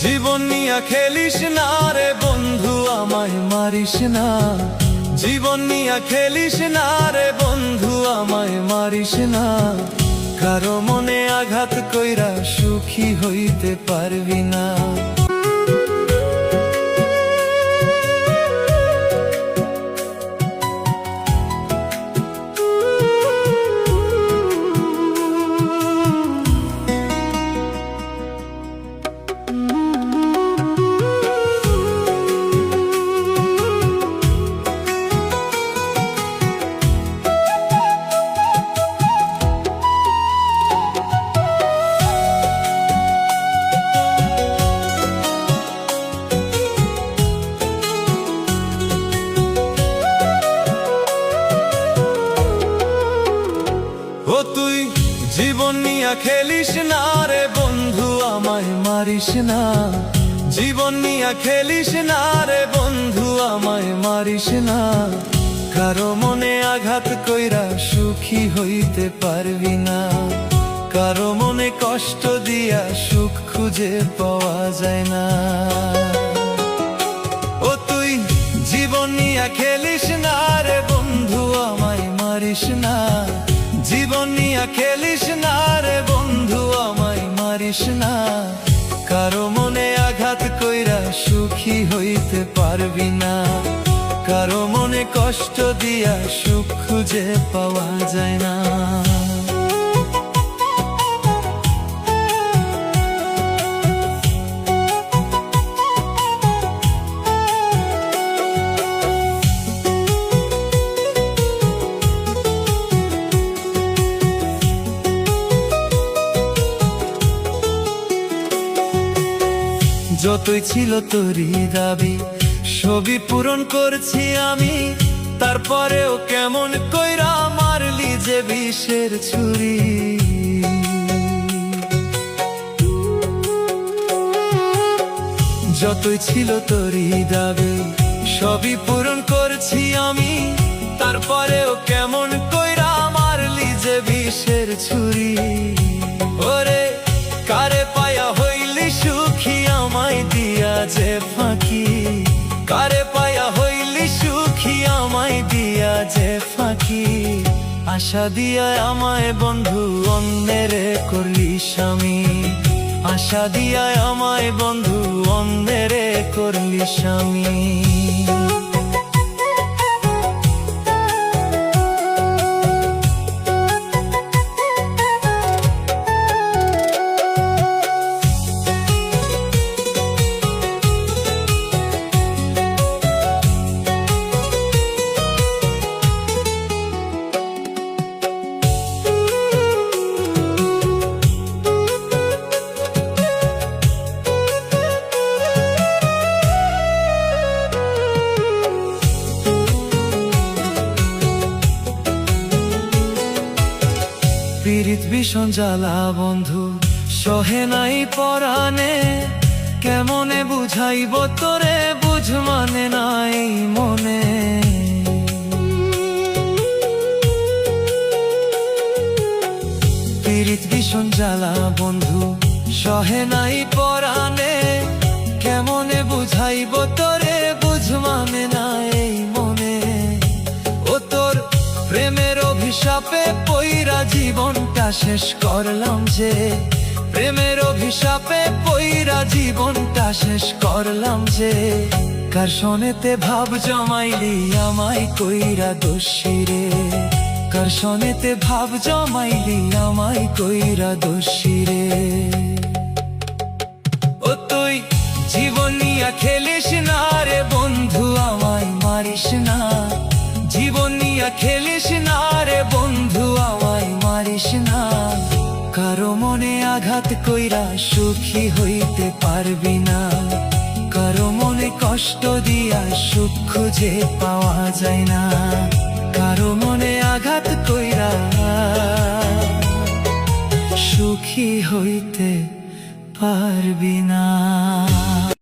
জীবন নিয়া খেলিস না রে বন্ধু আমায় মারিস না। জীবন নিয়া খেলিস না রে বন্ধু আমায় মারিস না। কারো মনে আঘাত কইরা সুখী হইতে পারবি না। ও তুই জীবন নিয়া খেলিস না রে বন্ধু আমায় মারিস না। জীবন নিয়া খেলিস না রে বন্ধু আমায় মারিস না। কারো মনে আঘাত কইরা সুখী হইতে পারবি না। কারো মনে কষ্ট দিয়া সুখ খুঁজে পাওয়া যায় না। ও তুই জীবন নিয়া খেলিস না রে বন্ধু আমায় মারিস না। জীবন নিয়া খেলিস না রে বন্ধু আমায় মারিস না। কারো মনে আঘাত কইরা সুখী হইতে পারবি না। কারো মনে কষ্ট দিয়া সুখ খুঁজে পাওয়া যায় না। যতই ছিল তোরই দাবি সবই পূরণ করছি আমি। তারপরেও কেমন কইরা মারলি যে বিষের ছুরি। যতই ছিল তোরই দাবি সবই পূরণ করছি আমি। তারপরেও কেমন কইরা মারলি যে বিষের ছুরি। ওরে কারে পায়া হইলি সুখী আমায় দিয়া যে ফাঁকি। কারে পায়া হইলি সুখী আমায় দিয়া যে ফাঁকি। আশা দিয়া আমায় বন্ধু অন্যেরে করলি স্বামী। আশা দিয়া আমায় বন্ধু অন্যেরে করলি স্বামী। পীড়িত ভীষণ জ্বালা বন্ধু সহে নাই পরাণে। কেমনে বুঝাইব তোরে বুঝ মানে নাই মনে। পীড়িত ভীষণ জ্বালা বন্ধু সহে নাই পরাণে। কেমনে বুঝাইব তোরে বুঝ মানে নাই মনে। ও তোর প্রেমের অভিশাপে পইরা জীবনটা শেষ করলাম যে। প্রেমের অভিশাপে পইরা জীবনটা শেষ করলাম যে। কার সনেতে ভাব জমাইলি আমায় কইরা দোষী রে। কার সনেতে ভাব জমাইলি আমায় কইরা দোষী রে। ও তুই জীবন নিয়া খেলিস না রে বন্ধু আমায় মারিস না। জীবন নিয়া খেলিস না রে বন্ধু আমায় মারিস না। কারো মনে আঘাত কইরা সুখী হইতে পারবি না। কারো মনে কষ্ট দিয়া সুখ খুঁজে পাওয়া যায় না। কারো মনে আঘাত কইরা সুখী হইতে পারবি না।